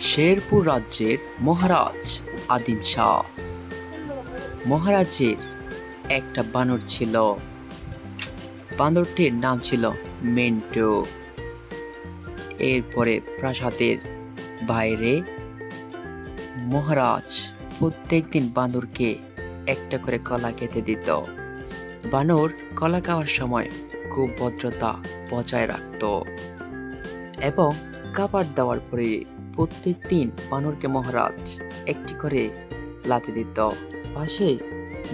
শেরপুর রাজ্যের মহারাজ আদিম শাহ মহারাজের একটা বানর ছিল। বান্দরটির নাম ছিল মেন্টু। এরপরে প্রাসাদের বাইরে মহারাজ প্রত্যেকদিন বানরকে একটা করে কলা খেতে দিত। বানর কলা খাওয়ার সময় খুব ভদ্রতা বজায় রাখত এবং খাবার দেওয়ার পরে প্রত্যেকদিন বানরকে মহারাজ একটি করে লাথি দিত। পাশে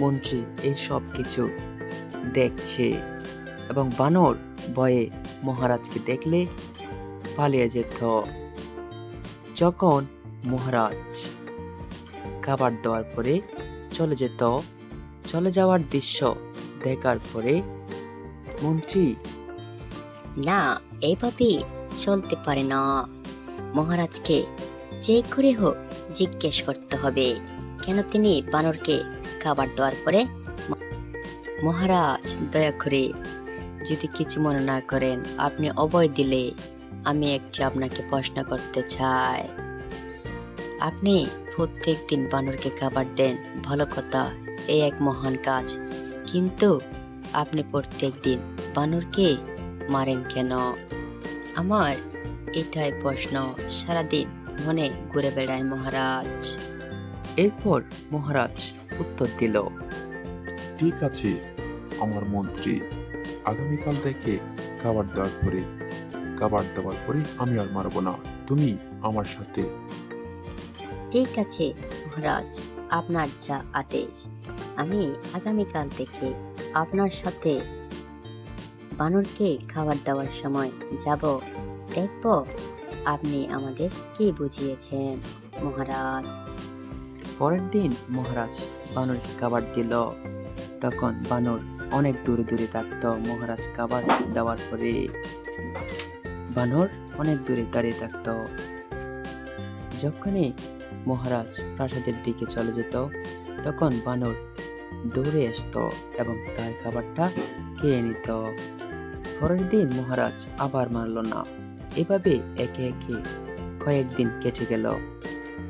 মন্ত্রী এই সব কিছু দেখছে এবং বানর ভয়ে মহারাজকে দেখলে পালিয়ে যেত। যখন মহারাজ খাবার দেওয়ার পরে চলে যাওয়ার দৃশ্য দেখার পরে মন্ত্রী, না, এইভাবে চলতে পারে না। মহারাজকে যে করে হোক জিজ্ঞেস করতে হবে কেন তিনি বানরকে খাবার দেওয়ার পরে। মহারাজ, দয়া করে যদি কিছু মনে না করেন, আপনি অভয় দিলে আমি একটি আপনাকে প্রশ্ন করতে চাই। আপনি প্রত্যেক দিন বানরকে খাবার দেন, ভালো কথা, এই এক মহান কাজ, কিন্তু আপনি প্রত্যেক দিন বানরকে মারেন কেন? আমার এটাই প্রশ্ন সারাদিন মনে ঘুরে বেড়ায় মহারাজ। এরপর মহারাজ উত্তর দিল, ঠিক আছে আমার মন্ত্রী, আগামীকাল থেকে খাবার দেওয়ার পরে আমি আর মারবো না, তুমি আমার সাথে। ঠিক আছে মহারাজ, আপনার যা আদেশ। আমি আগামীকাল থেকে আপনার সাথে বানরকে খাবার দেওয়ার সময় যাব, দেখব আপনি আমাদের কি বুঝিয়েছেন মহারাজ। পরের দিন মহারাজ বানরকে খাবার দিল। তখন বানর অনেক দূরে দূরে থাকত। মহারাজ খাবার দেওয়ার পরে বানর অনেক দূরে দাঁড়িয়ে থাকত। যখনই মহারাজ প্রাসাদের দিকে চলে যেত, তখন বানর দৌড়ে আসতো এবং তার খাবারটা খেয়ে নিত। পরের দিন মহারাজ আবার মারল না। এভাবে একে একে কয়েকদিন কেটে গেল।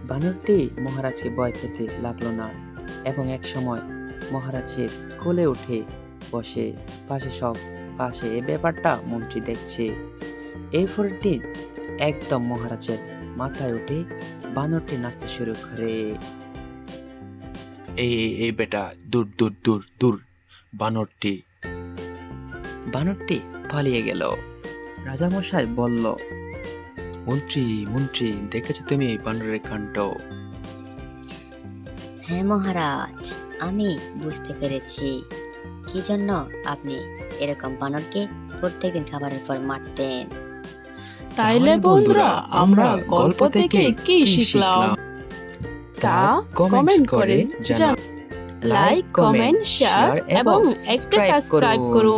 বানরটি মহারাজকে ভয় পেতে লাগলো না এবং এক সময় মহারাজের কোলে উঠে বসে পাশে এই ব্যাপারটা মন্ত্রী দেখছে। এরপরের দিন একদম মহারাজের মাথায় উঠে বানরটি নাচতে শুরু করে। এই বেটা, দূর দূর দূর দূর। বানরটি পালিয়ে গেল। রাজামশাই বলল, মন্ত্রী দেখেছো তুমি বানরের কাণ্ড? হ্যাঁ মহারাজ, আমি বুঝতে পেরেছি কি জন্য আপনি এরকম বানরকে প্রত্যেকদিন খাবারের পর মারতেন। তাইলে বন্ধুরা, আমরা গল্প থেকে কি শিখলাম তা কমেন্ট করে জানান। লাইক, কমেন্ট, শেয়ার এবং একটা সাবস্ক্রাইব করুন।